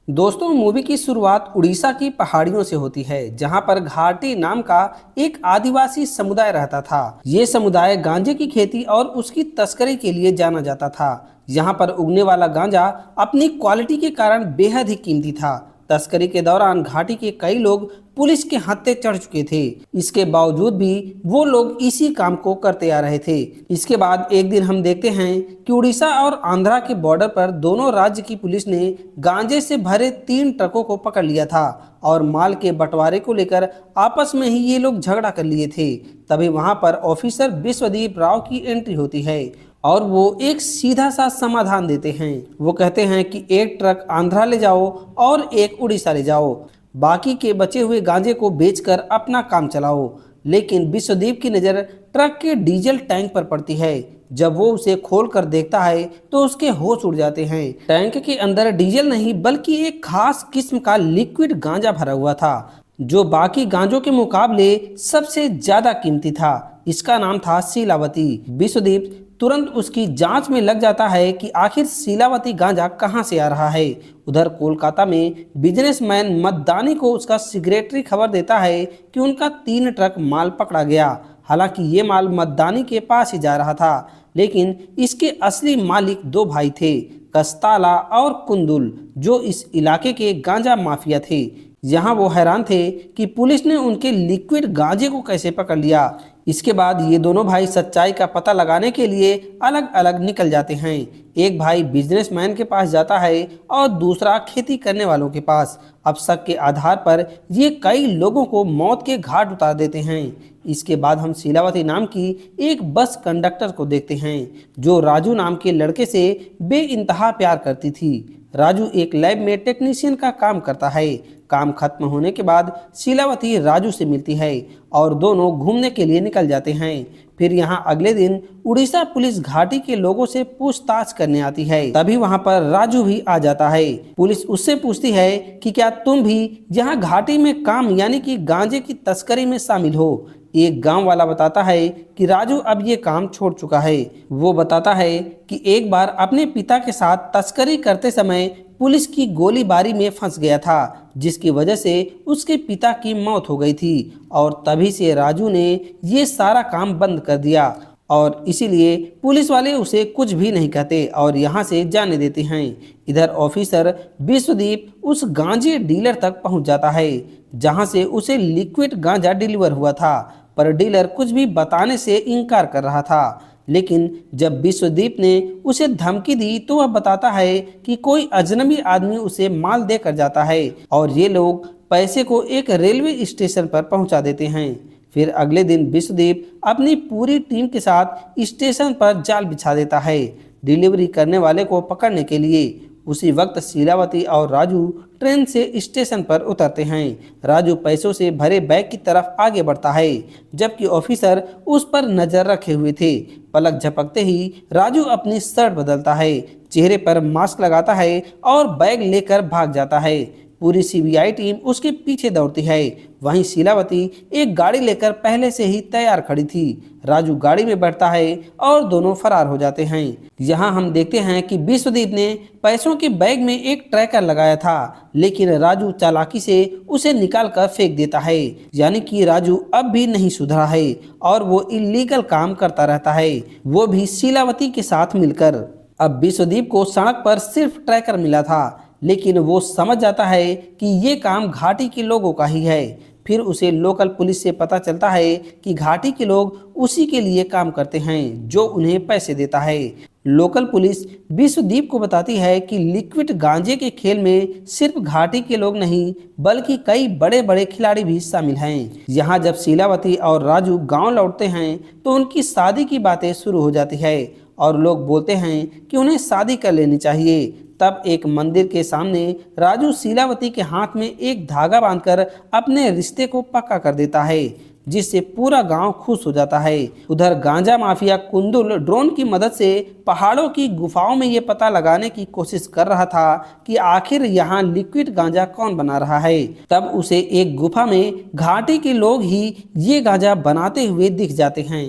दोस्तों, मूवी की शुरुआत उड़ीसा की पहाड़ियों से होती है, जहां पर घाटी नाम का एक आदिवासी समुदाय रहता था। ये समुदाय गांजे की खेती और उसकी तस्करी के लिए जाना जाता था। यहाँ पर उगने वाला गांजा अपनी क्वालिटी के कारण बेहद ही कीमती था। तस्करी के दौरान घाटी के कई लोग पुलिस के हत्थे चढ़ चुके थे। इसके बावजूद भी वो लोग इसी काम को करते आ रहे थे। इसके बाद एक दिन हम देखते हैं कि उड़ीसा और आंध्रा के बॉर्डर पर दोनों राज्य की पुलिस ने गांजे से भरे 3 ट्रकों को पकड़ लिया था और माल के बंटवारे को लेकर आपस में ही ये लोग झगड़ा कर लिए थे। तभी वहां पर ऑफिसर विश्वदीप राव की एंट्री होती है और वो एक सीधा सा समाधान देते हैं। वो कहते हैं कि एक ट्रक आंध्रा ले जाओ और एक उड़ीसा ले जाओ, बाकी के बचे हुए गांजे को बेचकर अपना काम चलाओ। लेकिन विश्वदीप की नज़र ट्रक के डीजल टैंक पर पड़ती है। जब वो उसे खोल कर देखता है तो उसके होश उड़ जाते हैं। टैंक के अंदर डीजल नहीं बल्कि एक खास किस्म का लिक्विड गांजा भरा हुआ था, जो बाकी गांजों के मुकाबले सबसे ज्यादा कीमती था। इसका नाम था शीलावती। विश्वदीप तुरंत उसकी जांच में लग जाता है कि आखिर शीलावती गांजा कहां से आ रहा है। उधर कोलकाता में बिजनेसमैन मद्दानी को उसका सेक्रेटरी खबर देता है कि उनका 3 ट्रक माल पकड़ा गया। हालांकि ये माल मद्दानी के पास ही जा रहा था, लेकिन इसके असली मालिक 2 भाई थे, कस्ताला और कुंदुल, जो इस इलाके के गांजा माफिया थे। यहाँ वो हैरान थे कि पुलिस ने उनके लिक्विड गांजे को कैसे पकड़ लिया। इसके बाद ये दोनों भाई सच्चाई का पता लगाने के लिए अलग अलग निकल जाते हैं। एक भाई बिजनेसमैन के पास जाता है और दूसरा खेती करने वालों के पास। अब शक के आधार पर ये कई लोगों को मौत के घाट उतार देते हैं। इसके बाद हम शीलावती नाम की एक बस कंडक्टर को देखते हैं, जो राजू नाम के लड़के से बेइंतहा प्यार करती थी। राजू एक लैब में टेक्नीशियन का काम करता है। काम खत्म होने के बाद शीलावती राजू से मिलती है और दोनों घूमने के लिए निकल जाते हैं। फिर यहाँ अगले दिन उड़ीसा पुलिस घाटी के लोगों से पूछताछ करने आती है। तभी वहाँ पर राजू भी आ जाता है। पुलिस उससे पूछती है कि क्या तुम भी यहाँ घाटी में काम यानी कि गांजे की तस्करी में शामिल हो। एक गांव वाला बताता है कि राजू अब ये काम छोड़ चुका है। वो बताता है कि एक बार अपने पिता के साथ तस्करी करते समय पुलिस की गोलीबारी में फंस गया था, जिसकी वजह से उसके पिता की मौत हो गई थी और तभी से राजू ने ये सारा काम बंद कर दिया और इसीलिए पुलिस वाले उसे कुछ भी नहीं कहते और यहाँ से जाने देते हैं। इधर ऑफिसर विश्वदीप उस गांजे डीलर तक पहुँच जाता है, जहाँ से उसे लिक्विड गांजा डिलीवर हुआ था, पर डीलर कुछ भी बताने से इनकार कर रहा था। लेकिन जब विश्वदीप ने उसे धमकी दी तो वह बताता है कि कोई अजनबी आदमी उसे माल देकर जाता है और ये लोग पैसे को एक रेलवे स्टेशन पर पहुंचा देते हैं। फिर अगले दिन विश्वदीप अपनी पूरी टीम के साथ स्टेशन पर जाल बिछा देता है डिलीवरी करने वाले को पकड़ने के लिए। उसी वक्त शीलावती और राजू ट्रेन से स्टेशन पर उतरते हैं। राजू पैसों से भरे बैग की तरफ आगे बढ़ता है, जबकि ऑफिसर उस पर नजर रखे हुए थे। पलक झपकते ही राजू अपनी शर्ट बदलता है, चेहरे पर मास्क लगाता है और बैग लेकर भाग जाता है। पूरी सीबीआई टीम उसके पीछे दौड़ती है। वहीं शीलावती एक गाड़ी लेकर पहले से ही तैयार खड़ी थी। राजू गाड़ी में बैठता है और दोनों फरार हो जाते हैं। यहाँ हम देखते हैं कि विश्वदीप ने पैसों के बैग में एक ट्रैकर लगाया था, लेकिन राजू चालाकी से उसे निकाल कर फेंक देता है। यानी कि राजू अब भी नहीं सुधरा है और वो इलीगल काम करता रहता है, वो भी शीलावती के साथ मिलकर। अब विश्वदीप को सड़क पर सिर्फ ट्रैकर मिला था, लेकिन वो समझ जाता है कि ये काम घाटी के लोगों का ही है। फिर उसे लोकल पुलिस से पता चलता है कि घाटी के लोग उसी के लिए काम करते हैं जो उन्हें पैसे देता है। लोकल पुलिस विश्वदीप को बताती है कि लिक्विड गांजे के खेल में सिर्फ घाटी के लोग नहीं बल्कि कई बड़े बड़े खिलाड़ी भी शामिल हैं। यहाँ जब शीलावती और राजू गांव लौटते हैं तो उनकी शादी की बातें शुरू हो जाती है और लोग बोलते हैं कि उन्हें शादी कर लेनी चाहिए। तब एक मंदिर के सामने राजू शीलावती के हाथ में एक धागा बांधकर अपने रिश्ते को पक्का कर देता है, जिससे पूरा गांव खुश हो जाता है। उधर गांजा माफिया कुंदुल ड्रोन की मदद से पहाड़ों की गुफाओं में ये पता लगाने की कोशिश कर रहा था कि आखिर यहाँ लिक्विड गांजा कौन बना रहा है। तब उसे एक गुफा में घाटी के लोग ही ये गांजा बनाते हुए दिख जाते हैं।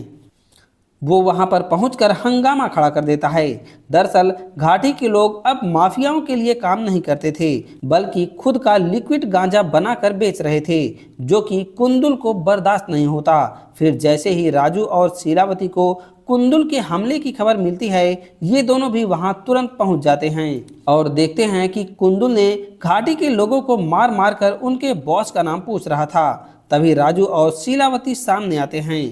वो वहां पर पहुंचकर हंगामा खड़ा कर देता है। दरअसल घाटी के लोग अब माफियाओं के लिए काम नहीं करते थे, बल्कि खुद का लिक्विड गांजा बनाकर बेच रहे थे, जो कि कुंदुल को बर्दाश्त नहीं होता। फिर जैसे ही राजू और शीलावती को कुंदुल के हमले की खबर मिलती है, ये दोनों भी वहां तुरंत पहुंच जाते हैं और देखते हैं कि कुंदुल ने घाटी के लोगों को मार मार कर उनके बॉस का नाम पूछ रहा था। तभी राजू और शीलावती सामने आते हैं।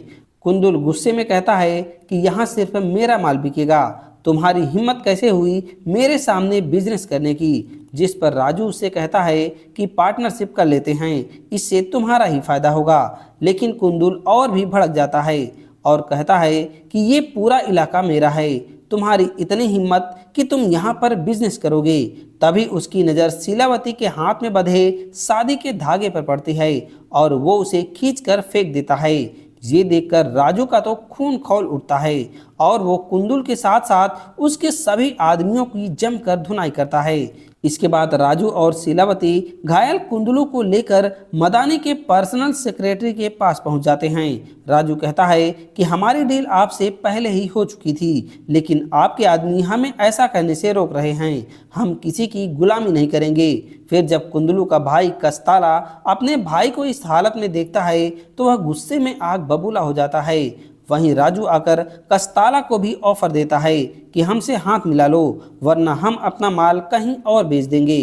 कुंदुल गुस्से में कहता है कि यहाँ सिर्फ मेरा माल बिकेगा, तुम्हारी हिम्मत कैसे हुई मेरे सामने बिजनेस करने की। जिस पर राजू उससे कहता है कि पार्टनरशिप कर लेते हैं, इससे तुम्हारा ही फायदा होगा। लेकिन कुंदुल और भी भड़क जाता है और कहता है कि ये पूरा इलाका मेरा है, तुम्हारी इतनी हिम्मत कि तुम यहाँ पर बिजनेस करोगे। तभी उसकी नज़र शीलावती के हाथ में बंधे शादी के धागे पर पड़ती है और वो उसे खींचकर फेंक देता है। ये देखकर राजू का तो खून खौल उठता है और वो कुंदुल के साथ साथ उसके सभी आदमियों की जमकर धुनाई करता है। इसके बाद राजू और शीलावती घायल कुंदुलू को लेकर मदानी के पर्सनल सेक्रेटरी के पास पहुंच जाते हैं। राजू कहता है कि हमारी डील आपसे पहले ही हो चुकी थी, लेकिन आपके आदमी हमें ऐसा करने से रोक रहे हैं। हम किसी की गुलामी नहीं करेंगे। फिर जब कुंदुलू का भाई कस्ताला अपने भाई को इस हालत में देखता है तो वह गुस्से में आग बबूला हो जाता है। वहीं राजू आकर कस्ताला को भी ऑफर देता है कि हमसे हाथ मिला लो, वरना हम अपना माल कहीं और बेच देंगे।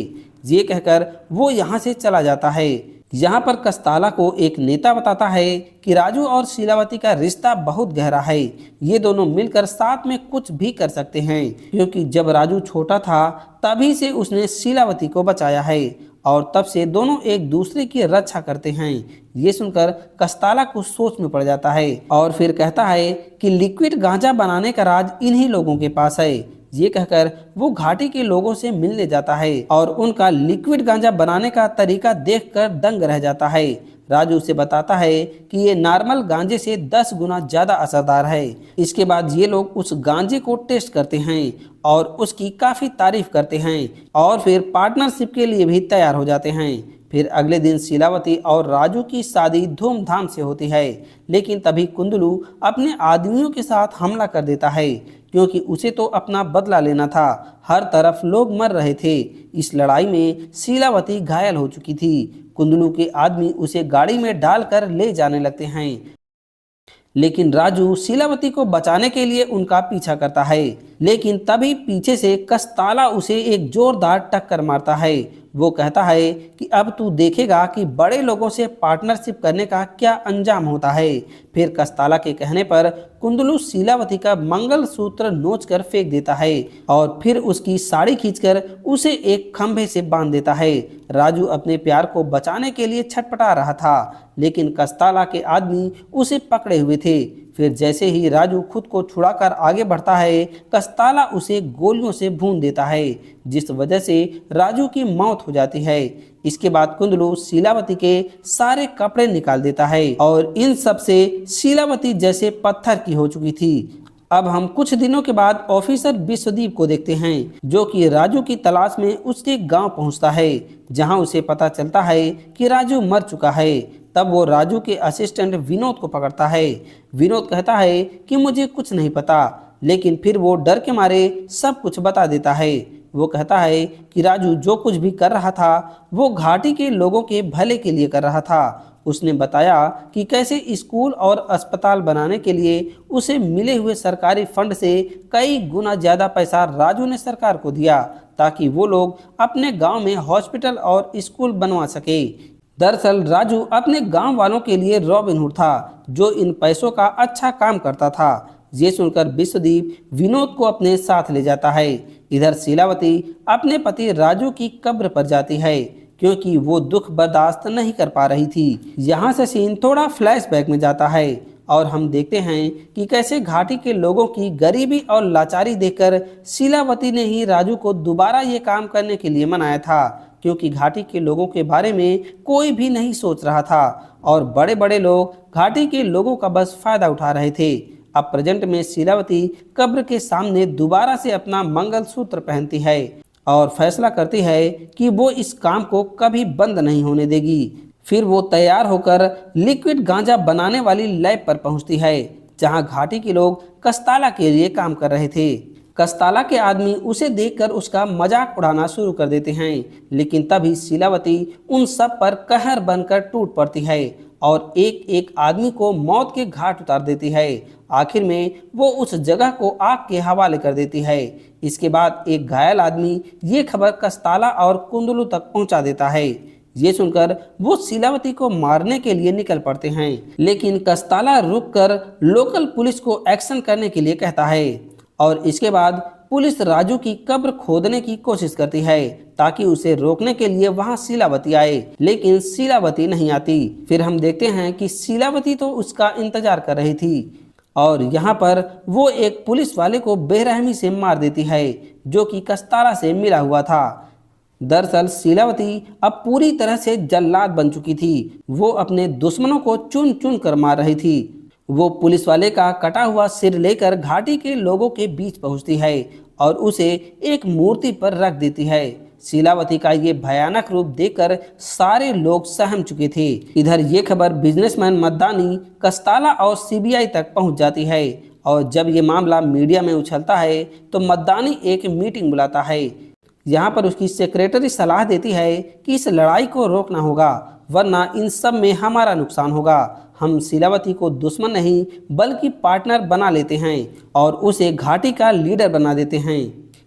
ये कहकर वो यहाँ से चला जाता है। यहाँ पर कस्ताला को एक नेता बताता है कि राजू और शीलावती का रिश्ता बहुत गहरा है, ये दोनों मिलकर साथ में कुछ भी कर सकते हैं, क्योंकि जब राजू छोटा था तभी से उसने शीलावती को बचाया है और तब से दोनों एक दूसरे की रक्षा करते हैं। ये सुनकर कस्ताला कुछ सोच में पड़ जाता है और फिर कहता है कि लिक्विड गांजा बनाने का राज इन्हीं लोगों के पास है। ये कहकर वो घाटी के लोगों से मिलने जाता है और उनका लिक्विड गांजा बनाने का तरीका देखकर दंग रह जाता है। राजू उसे बताता है कि ये नॉर्मल गांजे से 10 गुना ज़्यादा असरदार है। इसके बाद ये लोग उस गांजे को टेस्ट करते हैं और उसकी काफ़ी तारीफ करते हैं और फिर पार्टनरशिप के लिए भी तैयार हो जाते हैं। फिर अगले दिन शीलावती और राजू की शादी धूमधाम से होती है, लेकिन तभी कुंदुलू अपने आदमियों के साथ हमला कर देता है, क्योंकि उसे तो अपना बदला लेना था। हर तरफ लोग मर रहे थे। इस लड़ाई में शीलावती घायल हो चुकी थी। कुंदुलू के आदमी उसे गाड़ी में डालकर ले जाने लगते हैं, लेकिन राजू शीलावती को बचाने के लिए उनका पीछा करता है। लेकिन तभी पीछे से कस्ताला उसे एक जोरदार टक्कर मारता है। वो कहता है कि अब तू देखेगा कि बड़े लोगों से पार्टनरशिप करने का क्या अंजाम होता है। फिर कस्ताला के कहने पर कुंदुलू शीलावती का मंगलसूत्र नोचकर फेंक देता है और फिर उसकी साड़ी खींचकर उसे एक खंभे से बांध देता है। राजू अपने प्यार को बचाने के लिए छटपटा रहा था, लेकिन कस्ताला के आदमी उसे पकड़े हुए थे। फिर जैसे ही राजू खुद को छुड़ाकर आगे बढ़ता है, कस्ताला उसे गोलियों से भून देता है, जिस वजह से राजू की मौत हो जाती है। इसके बाद कुंदुलू शीलावती के सारे कपड़े निकाल देता है और इन सब से शीलावती जैसे पत्थर की हो चुकी थी। अब हम कुछ दिनों के बाद ऑफिसर विश्वदीप को देखते हैं, जो कि राजू की तलाश में उसके गांव पहुंचता है, जहां उसे पता चलता है कि राजू मर चुका है। तब वो राजू के असिस्टेंट विनोद को पकड़ता है। विनोद कहता है कि मुझे कुछ नहीं पता, लेकिन फिर वो डर के मारे सब कुछ बता देता है। वो कहता है कि राजू जो कुछ भी कर रहा था वो घाटी के लोगों के भले के लिए कर रहा था। उसने बताया कि कैसे स्कूल और अस्पताल बनाने के लिए उसे मिले हुए सरकारी फंड से कई गुना ज़्यादा पैसा राजू ने सरकार को दिया, ताकि वो लोग अपने गांव में हॉस्पिटल और स्कूल बनवा सके। दरअसल राजू अपने गांव वालों के लिए रॉबिनहुड था, जो इन पैसों का अच्छा काम करता था। ये सुनकर विश्वदीप विनोद को अपने साथ ले जाता है। इधर शीलावती अपने पति राजू की कब्र पर जाती है, क्योंकि वो दुख बर्दाश्त नहीं कर पा रही थी। यहाँ से सीन थोड़ा फ्लैशबैक में जाता है और हम देखते हैं कि कैसे घाटी के लोगों की गरीबी और लाचारी देखकर शीलावती ने ही राजू को दोबारा ये काम करने के लिए मनाया था, क्योंकि घाटी के लोगों के बारे में कोई भी नहीं सोच रहा था और बड़े बड़े लोग घाटी के लोगों का बस फायदा उठा रहे थे। अब प्रेजेंट में शीलावती कब्र के सामने दोबारा से अपना मंगलसूत्र पहनती है और फैसला करती है कि वो इस काम को कभी बंद नहीं होने देगी। फिर वो तैयार होकर लिक्विड गांजा बनाने वाली लैब पर पहुंचती है, जहां घाटी के लोग कस्ताला के लिए काम कर रहे थे। कस्ताला के आदमी उसे देखकर उसका मजाक उड़ाना शुरू कर देते हैं, लेकिन तभी शीलावती उन सब पर कहर बनकर टूट पड़ती है और एक एक आदमी को मौत के घाट उतार देती है। आखिर में वो उस जगह को आग के हवाले कर देती है। इसके बाद एक घायल आदमी ये खबर कस्ताला और कुंदलू तक पहुंचा देता है। ये सुनकर वो शीलावती को मारने के लिए निकल पड़ते हैं, लेकिन कस्ताला रुककर लोकल पुलिस को एक्शन करने के लिए कहता है और इसके बाद पुलिस राजू की कब्र खोदने की कोशिश करती है ताकि उसे रोकने के लिए वहां शीलावती आए, लेकिन शीलावती नहीं आती। फिर हम देखते हैं कि शीलावती तो उसका इंतजार कर रही थी और यहाँ पर वो एक पुलिस वाले को बेरहमी से मार देती है जो कि कस्ताला से मिला हुआ था। दरअसल शीलावती अब पूरी तरह से जल्लाद बन चुकी थी। वो अपने दुश्मनों को चुन चुन कर मार रही थी। वो पुलिस वाले का कटा हुआ सिर लेकर घाटी के लोगों के बीच पहुंचती है और उसे एक मूर्ति पर रख देती है। शीलावती का ये भयानक रूप देखकर सारे लोग सहम चुके थे। इधर ये खबर बिजनेसमैन मद्दानी, कस्ताला और सीबीआई तक पहुंच जाती है और जब ये मामला मीडिया में उछलता है तो मद्दानी एक मीटिंग बुलाता है। यहाँ पर उसकी सेक्रेटरी सलाह देती है कि इस लड़ाई को रोकना होगा, वरना इन सब में हमारा नुकसान होगा। हम शीलावती को दुश्मन नहीं बल्कि पार्टनर बना लेते हैं और उसे घाटी का लीडर बना देते हैं।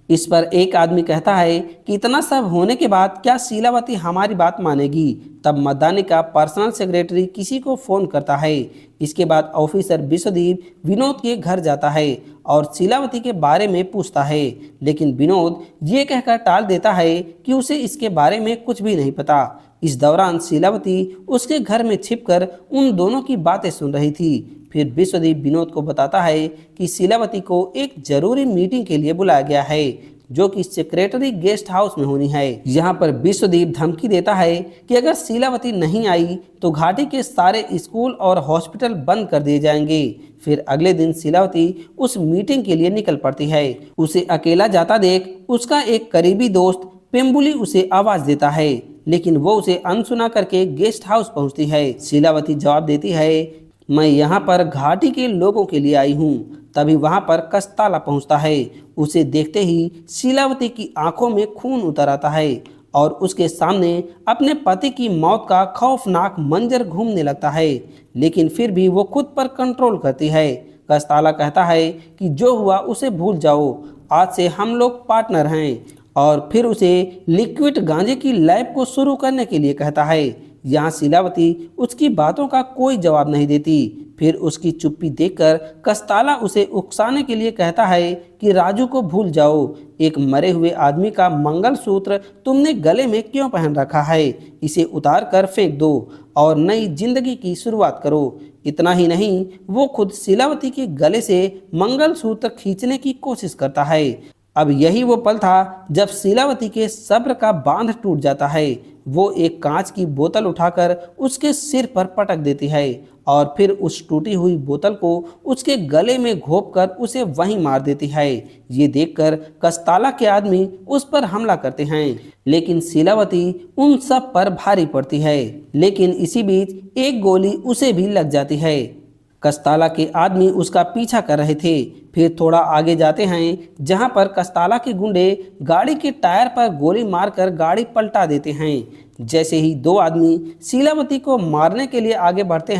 इस पर एक आदमी कहता है कि इतना सब होने के बाद क्या शीलावती हमारी बात मानेगी। तब मद्दानी का पर्सनल सेक्रेटरी किसी को फ़ोन करता है। इसके बाद ऑफिसर विश्वदीप विनोद के घर जाता है और शीलावती के बारे में पूछता है, लेकिन विनोद ये कहकर टाल देता है कि उसे इसके बारे में कुछ भी नहीं पता। इस दौरान शीलावती उसके घर में छिपकर उन दोनों की बातें सुन रही थी। फिर विश्वदीप विनोद को बताता है कि शीलावती को एक जरूरी मीटिंग के लिए बुलाया गया है जो कि सेक्रेटरी गेस्ट हाउस में होनी है। यहाँ पर विश्वदीप धमकी देता है कि अगर शीलावती नहीं आई तो घाटी के सारे स्कूल और हॉस्पिटल बंद कर दिए जाएंगे। फिर अगले दिन शीलावती उस मीटिंग के लिए निकल पड़ती है। उसे अकेला जाता देख उसका एक करीबी दोस्त पेम्बुली उसे आवाज देता है, लेकिन वो उसे अनसुना करके गेस्ट हाउस पहुंचती है। शीलावती जवाब देती है, मैं यहाँ पर घाटी के लोगों के लिए आई हूँ। तभी वहाँ पर कस्ताला पहुँचता है। उसे देखते ही शीलावती की आंखों में खून उतर आता है और उसके सामने अपने पति की मौत का खौफनाक मंजर घूमने लगता है, लेकिन फिर भी वो खुद पर कंट्रोल करती है। कस्ताला कहता है कि जो हुआ उसे भूल जाओ, आज से हम लोग पार्टनर हैं, और फिर उसे लिक्विड गांजे की लैब को शुरू करने के लिए कहता है। यहाँ शीलावती उसकी बातों का कोई जवाब नहीं देती। फिर उसकी चुप्पी देखकर कस्ताला उसे उकसाने के लिए कहता है कि राजू को भूल जाओ, एक मरे हुए आदमी का मंगलसूत्र तुमने गले में क्यों पहन रखा है, इसे उतार कर फेंक दो और नई जिंदगी की शुरुआत करो। इतना ही नहीं, वो खुद शीलावती के गले से मंगलसूत्र खींचने की कोशिश करता है। अब यही वो पल था जब शीलावती के सब्र का बांध टूट जाता है। वो एक कांच की बोतल उठाकर उसके सिर पर पटक देती है और फिर उस टूटी हुई बोतल को उसके गले में घोंपकर उसे वहीं मार देती है। ये देखकर कस्ताला के आदमी उस पर हमला करते हैं, लेकिन शीलावती उन सब पर भारी पड़ती है। लेकिन इसी बीच एक गोली उसे भी लग जाती है। कस्ताला के आदमी उसका पीछा कर रहे थे। फिर थोड़ा आगे जाते हैं जहां पर कस्ताला के गुंडे गाड़ी के टायर पर गोली मारकर गाड़ी पलटा देते हैं। जैसे ही दो आदमी शीलावती को मारने के लिए आगे बढ़ते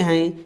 हैं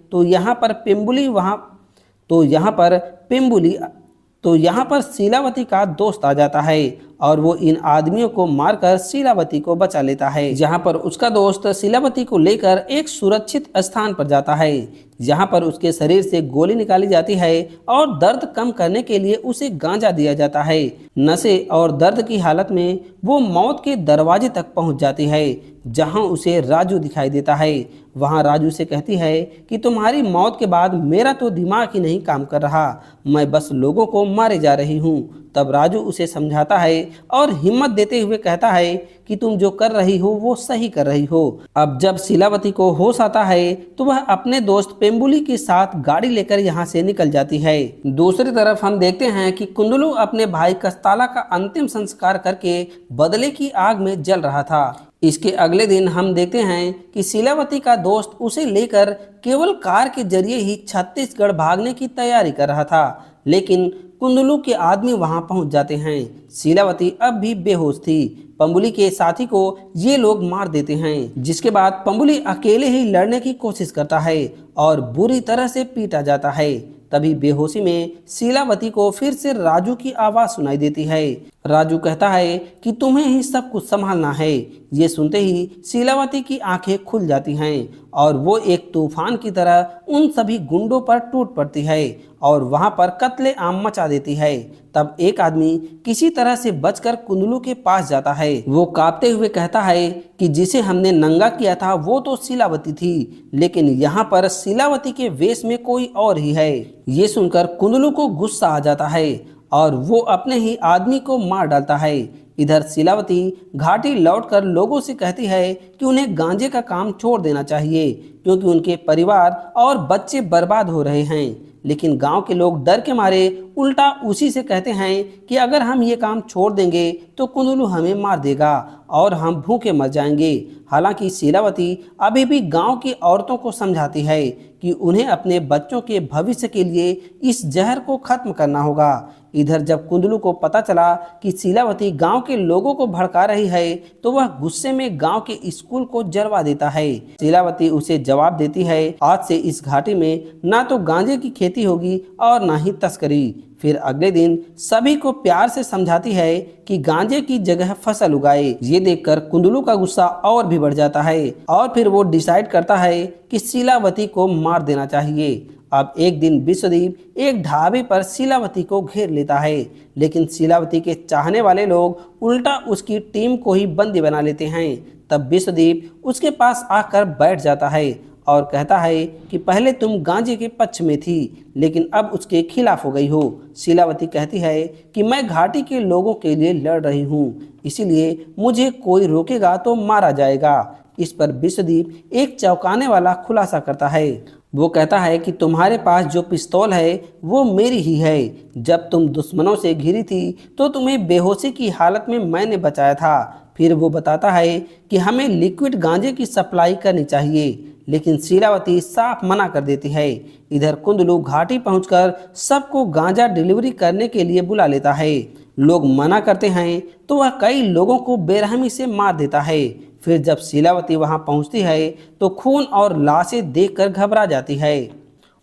तो यहाँ पर शीलावती का दोस्त आ जाता है और वो इन आदमियों को मारकर शीलावती को बचा लेता है। जहाँ पर उसका दोस्त शीलावती को लेकर एक सुरक्षित स्थान पर जाता है, जहाँ पर उसके शरीर से गोली निकाली जाती है और दर्द कम करने के लिए उसे गांजा दिया जाता है। नशे और दर्द की हालत में वो मौत के दरवाजे तक पहुँच जाती है, जहाँ उसे राजू दिखाई देता है। वहाँ राजू से कहती है कि तुम्हारी मौत के बाद मेरा तो दिमाग ही नहीं काम कर रहा, मैं बस लोगों को मारे जा रही हूँ। तब राजू उसे समझाता है और हिम्मत देते हुए कहता है कि तुम जो कर रही हो वो सही कर रही हो। अब जब शीलावती को होश आता है तो वह अपने दोस्त पेम्बुली के साथ गाड़ी लेकर यहाँ से निकल जाती है। दूसरी तरफ हम देखते हैं कि कुंदलू अपने भाई कस्ताला का अंतिम संस्कार करके बदले की आग में जल रहा था। इसके अगले दिन हम देखते हैं कि शीलावती का दोस्त उसे लेकर केवल कार के जरिए ही छत्तीसगढ़ भागने की तैयारी कर रहा था, लेकिन कुंदलू के आदमी वहां पहुंच जाते हैं। शीलावती अब भी बेहोश थी। पंबुली के साथी को ये लोग मार देते हैं, जिसके बाद पंबुली अकेले ही लड़ने की कोशिश करता है और बुरी तरह से पीटा जाता है। तभी बेहोशी में शीलावती को फिर से राजू की आवाज सुनाई देती है। राजू कहता है कि तुम्हें ही सब कुछ संभालना है। ये सुनते ही शीलावती की आंखें खुल जाती हैं और वो एक तूफान की तरह उन सभी गुंडों पर टूट पड़ती है और वहां पर कत्ले आम मचा देती है। तब एक आदमी किसी तरह से बचकर कुंदलू के पास जाता है। वो कांपते हुए कहता है कि जिसे हमने नंगा किया था वो तो शीलावती थी, लेकिन यहाँ पर शीलावती के वेश में कोई और ही है। ये सुनकर कुंदलू को गुस्सा आ जाता है और वो अपने ही आदमी को मार डालता है। इधर शीलावती घाटी लौटकर लोगों से कहती है कि उन्हें गांजे का काम छोड़ देना चाहिए, क्योंकि उनके परिवार और बच्चे बर्बाद हो रहे हैं। लेकिन गांव के लोग डर के मारे उल्टा उसी से कहते हैं कि अगर हम ये काम छोड़ देंगे तो कुंदलू हमें मार देगा और हम भूखे मर जाएंगे। हालांकि शीलावती अभी भी गांव की औरतों को समझाती है कि उन्हें अपने बच्चों के भविष्य के लिए इस जहर को खत्म करना होगा। इधर जब कुंदलू को पता चला कि शीलावती गांव के लोगों को भड़का रही है तो वह गुस्से में गांव के स्कूल को जलवा देता है। शीलावती उसे जवाब देती है, आज से इस घाटी में ना तो गांजे की खेती होगी और ना ही तस्करी। फिर अगले दिन सभी को प्यार से समझाती है कि गांजे की जगह फसल उगाए। ये देखकर कुंदलू का गुस्सा और भी बढ़ जाता है और फिर वो डिसाइड करता है कि शीलावती को मार देना चाहिए। अब एक दिन विश्वदीप एक ढाबे पर शीलावती को घेर लेता है, लेकिन शीलावती के चाहने वाले लोग उल्टा उसकी टीम को ही बंदी बना लेते हैं। तब विश्वदीप उसके पास आकर बैठ जाता है और कहता है कि पहले तुम गांजे के पक्ष में थी, लेकिन अब उसके खिलाफ हो गई हो। शीलावती कहती है कि मैं घाटी के लोगों के लिए लड़ रही हूँ, इसीलिए मुझे कोई रोकेगा तो मारा जाएगा। इस पर विश्वदीप एक चौंकाने वाला खुलासा करता है। वो कहता है कि तुम्हारे पास जो पिस्तौल है वो मेरी ही है। जब तुम दुश्मनों से घिरी थी तो तुम्हें बेहोशी की हालत में मैंने बचाया था। फिर वो बताता है कि हमें लिक्विड गांजे की सप्लाई करनी चाहिए, लेकिन शीलावती साफ मना कर देती है। इधर कुंदलू घाटी पहुंचकर सबको गांजा डिलीवरी करने के लिए बुला लेता है। लोग मना करते हैं तो वह कई लोगों को बेरहमी से मार देता है। फिर जब शीलावती वहां पहुंचती है तो खून और लाशें देखकर घबरा जाती है।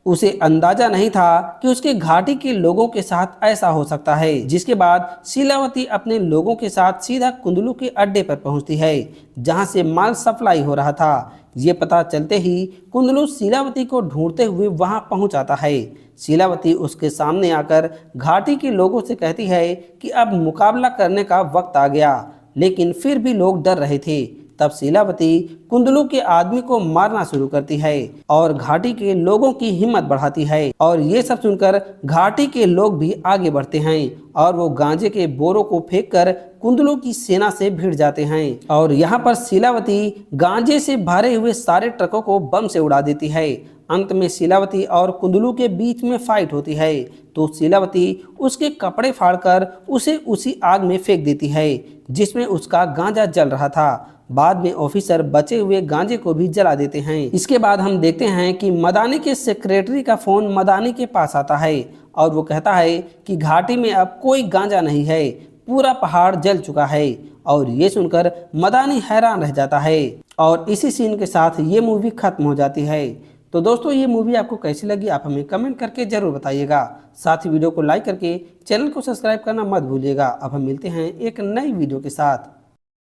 उसे अंदाजा नहीं था कि उसके घाटी के लोगों के साथ ऐसा हो सकता है। जिसके बाद शीलावती अपने लोगों के साथ सीधा कुंदलू के अड्डे पर पहुंचती है, जहां से माल सप्लाई हो रहा था। ये पता चलते ही कुंदलू शीलावती को ढूंढते हुए वहां पहुंच आता है। शीलावती उसके सामने आकर घाटी के लोगों से कहती है कि अब मुकाबला करने का वक्त आ गया, लेकिन फिर भी लोग डर रहे थे। तब शीलावती कुंदलू के आदमी को मारना शुरू करती है और घाटी के लोगों की हिम्मत बढ़ाती है। और ये सब सुनकर घाटी के लोग भी आगे बढ़ते हैं और वो गांजे के बोरों को फेंककर कुंदलू की सेना से भिड़ जाते हैं। और यहाँ पर शीलावती गांजे से भरे हुए सारे ट्रकों को बम से उड़ा देती है। अंत में शीलावती और कुंदलू के बीच में फाइट होती है तो शीलावती उसके कपड़े फाड़कर उसे उसी आग में फेंक देती है जिसमें उसका गांजा जल रहा था। बाद में ऑफिसर बचे हुए गांजे को भी जला देते हैं। इसके बाद हम देखते हैं कि मदानी के सेक्रेटरी का फोन मदानी के पास आता है और वो कहता है कि घाटी में अब कोई गांजा नहीं है, पूरा पहाड़ जल चुका है। और ये सुनकर मदानी हैरान रह जाता है और इसी सीन के साथ ये मूवी खत्म हो जाती है। तो दोस्तों, ये मूवी आपको कैसी लगी आप हमें कमेंट करके जरूर बताइएगा। साथ ही वीडियो को लाइक करके चैनल को सब्सक्राइब करना मत भूलिएगा। अब हम मिलते हैं एक नई वीडियो के साथ।